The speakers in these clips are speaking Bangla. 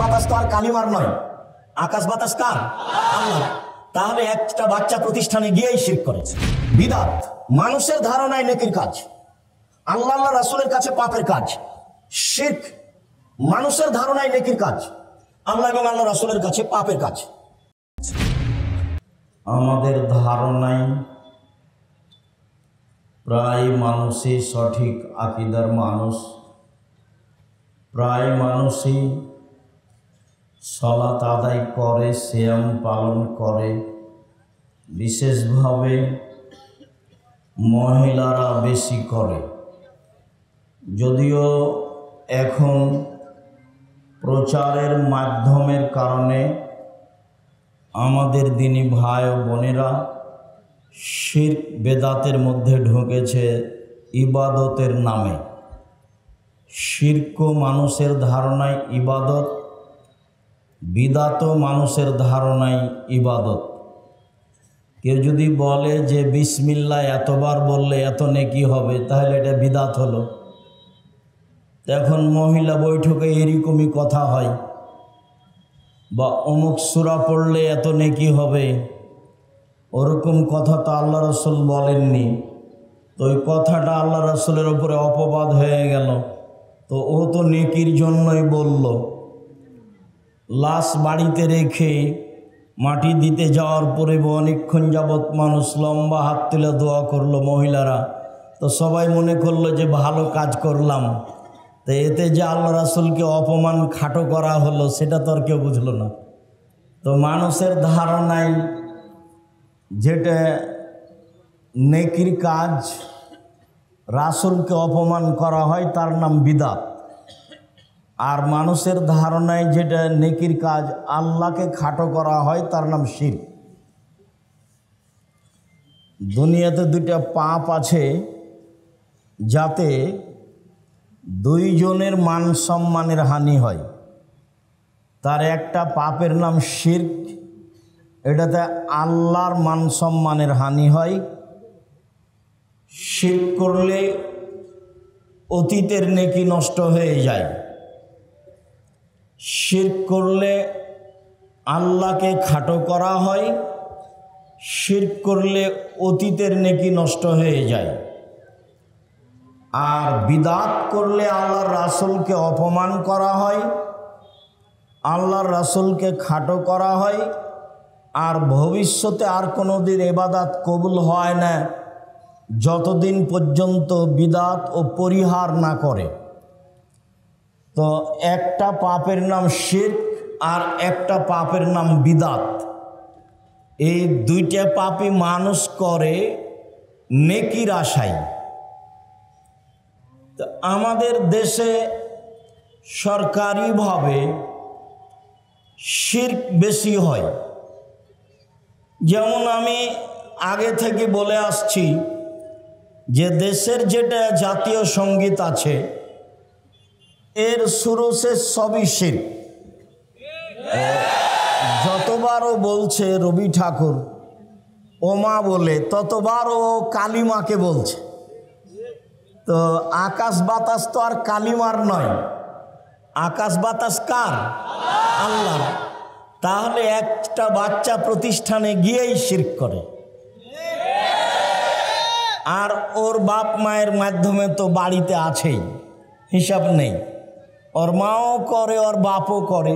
বাতাস তো আর কালিমার নয়, আকাশ বাতাস কার? আল্লাহ। তাহলে একটা বাচ্চা প্রতিষ্ঠানে গিয়েই শিরক করেছে। বিদআত মানুষের ধারণায় নেকির কাজ, আল্লাহ রাসূলের কাছে পাপের কাজ। শিরক মানুষের ধারণায় নেকির কাজ, আল্লাহ এবং আল্লাহ রাসূলের কাছে পাপের কাজ। আমাদের ধারণায় প্রায় মানুষই সঠিক আকীদার মানুষ, প্রায় মানুষই সালাত আদায় করে, সিয়াম পালন করে। বিশেষভাবে মহিলারা বেশি করে। যদিও এখন প্রচারের মাধ্যমের কারণে আমাদের দিনী ভাই ও বোনেরা শিরক বেদাতের মধ্যে ঢুকেছে ইবাদতের নামে। শিরক মানুষের ধারণায় ইবাদত, বিদআত মানুষের ধারণায় ইবাদত। কেউ যদি বলে যে বিসমিল্লাহ এতবার বললে এত নেকি হবে, তাহলে এটা বিদআত হলো। এখন মহিলা বৈঠকে এরকমই কথা হয়, বা অমুক সূরা পড়লে এত নেকি হবে, ওরকম কথা তো আল্লাহ রাসূল বলেননি। তো ওই কথাটা আল্লাহ রাসূলের উপরে অপবাদ হয়ে গেল। তো ও তো নেকির জন্যই বলল। লাশ বাড়িতে রেখে মাটি দিতে যাওয়ার পরে অনেকক্ষণ যাবৎ মানুষ লম্বা হাত তুলে দোয়া করলো মহিলারা, তো সবাই মনে করলো যে ভালো কাজ করলাম। তো এতে যে আল্লাহ রাসূলকে অপমান খাটো করা হলো, সেটা তো আর কেউ বুঝলো না। তো মানুষের ধারণায় যেটা নেকির কাজ, রাসূলকে অপমান করা হয়, তার নাম বিদআত। আর মানুষের ধারণায় যেটা নেকির কাজ, আল্লাহকে খাটো করা হয়, তার নাম শিরক। দুনিয়াতে দুইটা পাপ আছে যাতে দুইজনের মান সম্মানের হানি হয়। তার একটা পাপের নাম শিরক, এটাতে আল্লাহর মান সম্মানের হানি হয়। শিরক করলে অতীতের নেকি নষ্ট হয়ে যায়। শিরক করলে আল্লাহকে খাটো করা হয়। শিরক করলে অতীতের নেকি নষ্ট হয়ে যায়। আর বিদআত করলে আল্লাহর রাসূলকে অপমান করা হয়, আল্লাহর রাসূলকে খাটো করা হয়। আর ভবিষ্যতে আর কোনো দিন ইবাদত কবুল হয় না যতদিন পর্যন্ত বিদআত ও পরিহার না করে। তো একটা পাপের নাম শিরক আর একটা পাপের নাম বিদআত। এই দুইটা পাপই মানুষ করে নেকির আশায়। তো আমাদের দেশে সরকারিভাবে শিরক বেশি হয়। যেমন আমি আগে থেকে বলে আসছি যে দেশের যেটা জাতীয় সঙ্গীত আছে, এর শুরু শেষ সবই শিরক। যতবারও বলছে রবি ঠাকুর ওমা বলে, ততবার ও কালিমাকে বলছে। তো আকাশ বাতাস তো আর কালিমার নয়, আকাশ বাতাস কার? আল্লাহ। তাহলে একটা বাচ্চা প্রতিষ্ঠানে গিয়েই শিরক করে। আর ওর বাপ মায়ের মাধ্যমে তো বাড়িতে আছেই, হিসাব নেই। ওর মাও করে, ওর বাপও করে।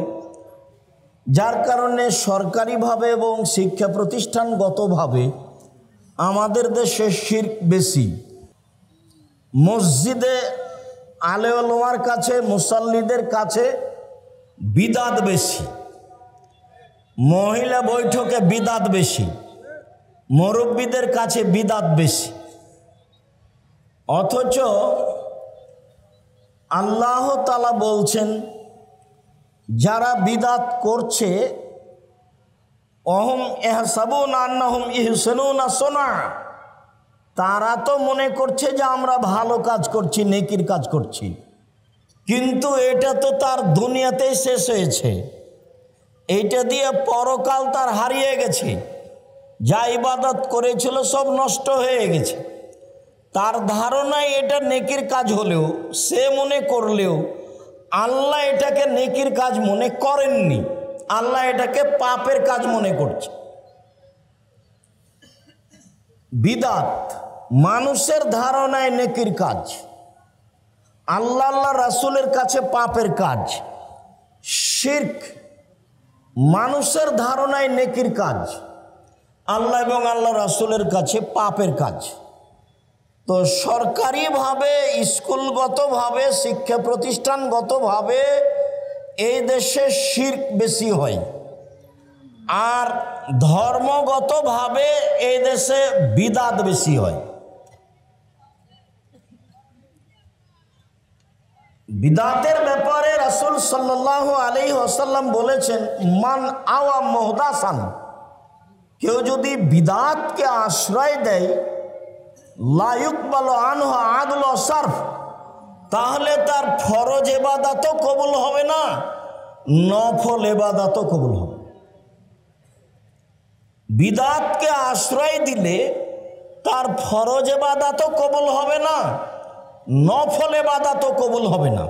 যার কারণে সরকারিভাবে এবং শিক্ষা প্রতিষ্ঠানগতভাবে আমাদের দেশে শিরক বেশি। মসজিদে আলে ওলামার কাছে, মুসাল্লিদের কাছে বিদআত বেশি। মহিলা বৈঠকে বিদআত বেশি, মুরব্বীদের কাছে বিদআত বেশি। অথচ আল্লাহ তাআলা বলছেন যারা বিদআত করছে, অহম ইয়াহসাবুনা আন্নাহুম ইহসানুনা সুনআ, তারা তো মনে করছে যে আমরা ভালো কাজ করছি, নেকির কাজ করছি, কিন্তু এটা তো তার দুনিয়াতেই শেষ হয়েছে। এইটা দিয়ে পরকাল তার হারিয়ে গেছে। যা ইবাদত করেছিল সব নষ্ট হয়ে গেছে। তার ধারণায় এটা নেকির কাজ হলেও, সে মনে করলেও আল্লাহ এটাকে নেকির কাজ মনে করেননি, আল্লাহ এটাকে পাপের কাজ মনে করছে। বিদআত মানুষের ধারণায় নেকির কাজ, আল্লাহ রাসূলের কাছে পাপের কাজ। শিরক মানুষের ধারণায় নেকির কাজ, আল্লাহ এবং আল্লাহ রাসূলের কাছে পাপের কাজ। তো সরকারিভাবে, স্কুলগতভাবে, শিক্ষা প্রতিষ্ঠানগতভাবে এই দেশে শিরক বেশি হয়, আর ধর্মগতভাবে এই দেশে বিদআত বেশি হয়। বিদআতের ব্যাপারে রাসূল সাল্লাল্লাহু আলাইহি ওয়াসাল্লাম বলেছেন, মান আওয়া মুহদাসান, কেউ যদি বিদআতকে আশ্রয় দেয়, লা ইউকবালু আনহু আদল ওয়া সারফ, তাহলে তার ফরজ ইবাদতও কবুল হবে না, নফল ইবাদতও কবুল হবে। বিদআতকে আশ্রয় দিলে তার ফরজ ইবাদতও কবুল হবে না, নফল ইবাদতও কবুল হবে না।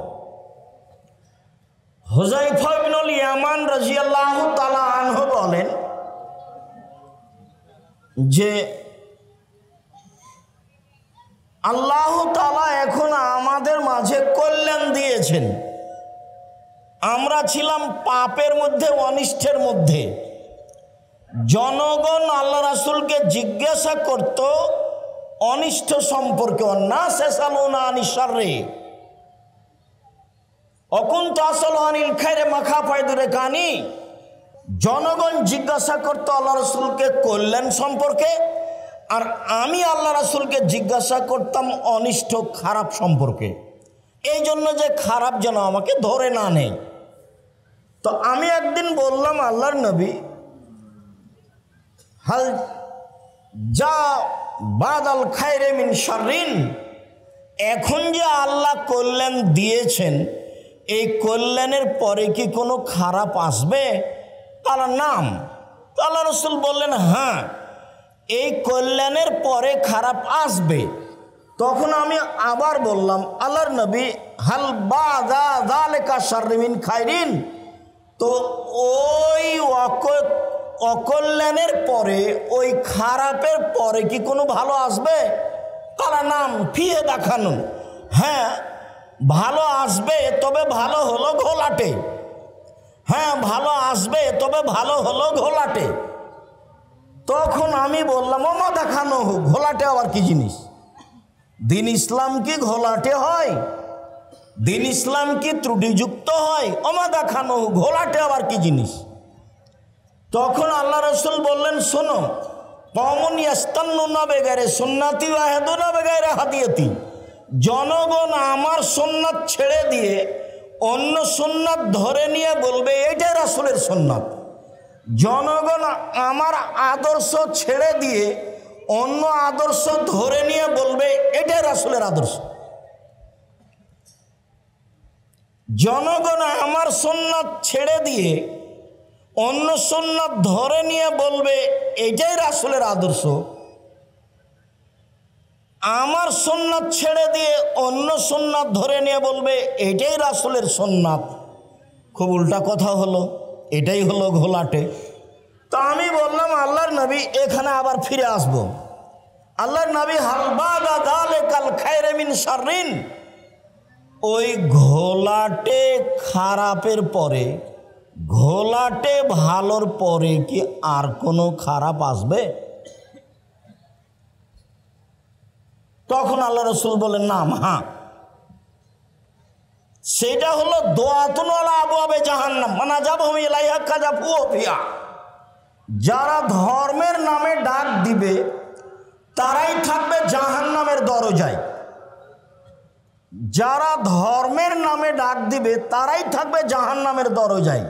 হুযায়ফা ইবনুল ইয়ামান রাদিয়াল্লাহু তাআলা আনহু বলেন যে আল্লাহ তাআলা এখন আমাদের মাঝে কল্যাণ দিয়েছেন। আমরা ছিলাম পাপের মধ্যে, অনিষ্টের মধ্যে। জনগণ আল্লাহ রাসূলকে জিজ্ঞাসা করত অনিষ্ট সম্পর্কে, অন্নাস ইয়াসালুনা আনিশ শাররি অকুনতু আসআলু আনিল খায়রি মাখাফায়দু রেকানি। জনগণ জিজ্ঞাসা করত আল্লাহ রাসূলকে কল্যাণ সম্পর্কে, আর আমি আল্লাহ রাসূলকে জিজ্ঞাসা করতাম অনিষ্ট খারাপ সম্পর্কে, এই জন্য যে খারাপ যেন আমাকে ধরে না নেয়। তো আমি একদিন বললাম, আল্লাহর নবী, হাল যা বাদাল খায়রে মিন শাররিন, এখন যে আল্লাহ কল্যাণ দিয়েছেন, এই কল্যাণের পরে কি কোনো খারাপ আসবে? তাহলে নাম। আল্লাহ রাসূল বললেন, হ্যাঁ, এই কল্যাণের পরে খারাপ আসবে। তখন আমি আবার বললাম, আল্লাহর নবী, হাল বাদা যালিকা শাররি মিন খায়রিন, তো ওই অকল্যাণের পরে, ওই খারাপের পরে কি কোনো ভালো আসবে? তারা নাম ফিয়ে দেখানো, হ্যাঁ ভালো আসবে, তবে ভালো হলো ঘোলাটে। হ্যাঁ ভালো আসবে, তবে ভালো হলো ঘোলাটে। তখন আমি বললাম, ওমা দেখানো হোক, ঘোলাটে আবার কি জিনিস? দিন ইসলাম কি ঘোলাটে হয়? দিন ইসলাম কি ত্রুটিযুক্ত হয়? ওমা দেখানো হোক, ঘোলাটে আবার কি জিনিস? তখন আল্লাহ রাসূল বললেন, শোনো, কওমুন ইয়াস্তান্নুনা বিগাইরি সুন্নতি ওয়া ইয়াহদুনা বিগাইরি হাদিয়াতি, জনগণ আমার সুন্নাত ছেড়ে দিয়ে অন্য সুন্নাত ধরে নিয়ে বলবে এটাই রাসূলের সুন্নাত। জনগণ আমার আদর্শ ছেড়ে দিয়ে অন্য আদর্শ ধরে নিয়ে বলবে এটাই রাসূলের আদর্শ। জনগণ আমার সুন্নাত ছেড়ে দিয়ে অন্য সুন্নাত ধরে নিয়ে বলবে এটাই রাসূলের আদর্শ। আমার সুন্নাত ছেড়ে দিয়ে অন্য সুন্নাত ধরে নিয়ে বলবে এটাই রাসূলের সুন্নাত। খুব উল্টা কথা হলো, এটাই হলো ঘোলাটে। তো আমি বললাম, আল্লাহর নবী, এখানে আবার ফিরে আসব। আল্লাহর নবী, হাল বাদা যালিকাল খায়রি মিন শাররিন, ওই ঘোলাটে খারাপের পরে, ঘোলাটে ভালোর পরে কি আর কোনো খারাপ আসবে? তখন আল্লাহ রাসূল বলেন, নাম, হ্যাঁ, সেটা হলো দুআতুন আলা আবওয়াবে জাহান্নাম মান আজাবাহুম ইলাইহা কাযাফু ফিহা। যারা ধর্মের নামে ডাক দিবে তারাই থাকবে জাহান্নামের দরজায়। যারা ধর্মের নামে ডাক দিবে তারাই থাকবে জাহান্নামের দরজায়।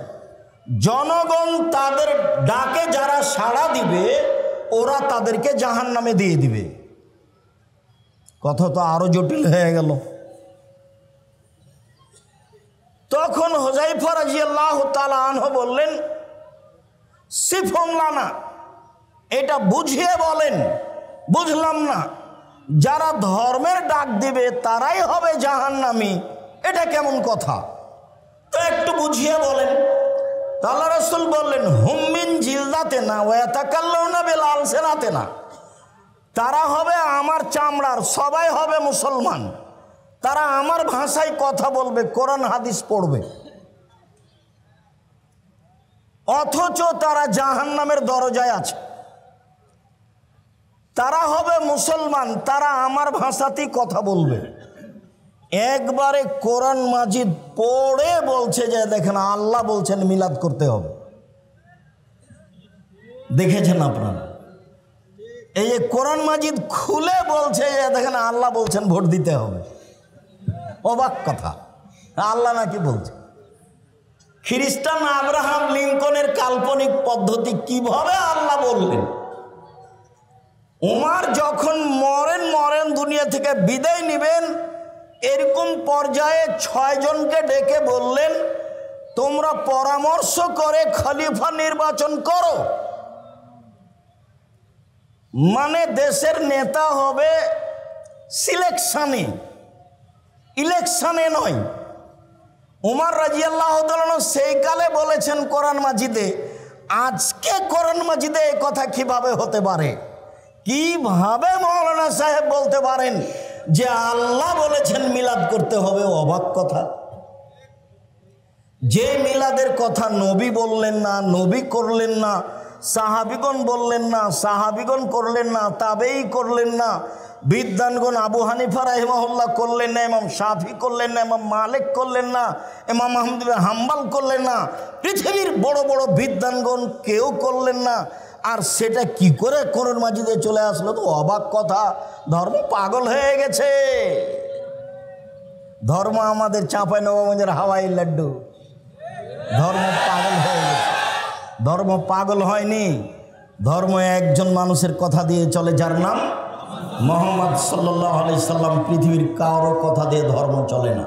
জনগণ তাদের ডাকে যারা সাড়া দিবে, ওরা তাদেরকে জাহান্নামে দিয়ে দিবে। কথা তো আরো জটিল হয়ে গেল। তখন হুযায়ফা রাদিয়াল্লাহু তাআলা আনহু বললেন, সিফুন লানা, এটা বুঝিয়ে বলেন, বুঝলাম না। যারা ধর্মের ডাক দিবে তারাই হবে জাহান্নামী, এটা কেমন কথা? তো একটু বুঝিয়ে বলেন। আল্লাহ রাসূল বললেন হুম মিন জিলদাতিনা ওয়া ইয়াতাকাল্লাউনা বিল আলসিনাতিনা, তারা হবে আমার চামড়ার, সবাই হবে মুসলমান, তারা আমার ভাষায় কথা বলবে, কোরআন হাদিস পড়বে, অথচ তারা জাহান্নামের দরজায় আছে। তারা হবে মুসলমান, তারা আমার ভাষাতেই কথা বলবে। একবারে কোরআন মাজিদ পড়ে বলছে যে দেখেন আল্লাহ বলছেন মিলাদ করতে হবে। দেখেছেন আপনারা? এই যে কোরআন মাজিদ খুলে বলছে যে দেখেন আল্লাহ বলছেন ভোট দিতে হবে। অবাক কথা, আল্লাহ নাকি বলছে। খ্রিস্টান আব্রাহাম লিঙ্কনের কাল্পনিক পদ্ধতি কিভাবে আল্লাহ বললেন? উমার যখন মরেন দুনিয়া থেকে বিদায় নেবেন, এরকম পর্যায়ে 6 জনকে ডেকে বললেন তোমরা পরামর্শ করে খলিফা নির্বাচন করো। মানে দেশের নেতা হবে সিলেকশনে, ইলেকশনে নয়। উমর রাদিয়াল্লাহু তাআলা সেই কালে বলেছেন কোরআন মাজিদে, আজকে কোরআন মাজিদে এই কথা কিভাবে হতে পারে? কিভাবে মাওলানা সাহেব বলতে পারেন যে আল্লাহ বলেছেন মিলাদ করতে হবে? অবাক কথা। যে মিলাদের কথা নবী বললেন না, নবী করলেন না, সাহাবিগণ বললেন না, সাহাবিগণ করলেন না, তাবেই করলেন না, বিদ্বানগণ আবু হানিফা রাহিমাহুল্লাহ করলেন না, ইমাম শাফি করলেন না, ইমাম মালিক করলেন না, ইমাম আহমদ বিন হাম্বল করলেন না, পৃথিবীর বড় বড় বিদ্বানগণ কেউ করলেন না, আর সেটা কি করে কোরআন মাজিদে চলে আসলো? তো অবাক কথা। ধর্ম পাগল হয়ে গেছে। ধর্ম আমাদের চাঁপাইনবাবগঞ্জের হাওয়াই লাড্ডু। ধর্ম পাগল হয়ে গেছে। ধর্ম পাগল হয়নি, ধর্ম একজন মানুষের কথা দিয়ে চলে, যার নাম মুহাম্মদ সাল্লাল্লাহু আলাইহি সাল্লাম। পৃথিবীর কারো কথা দিয়ে ধর্ম চলে না।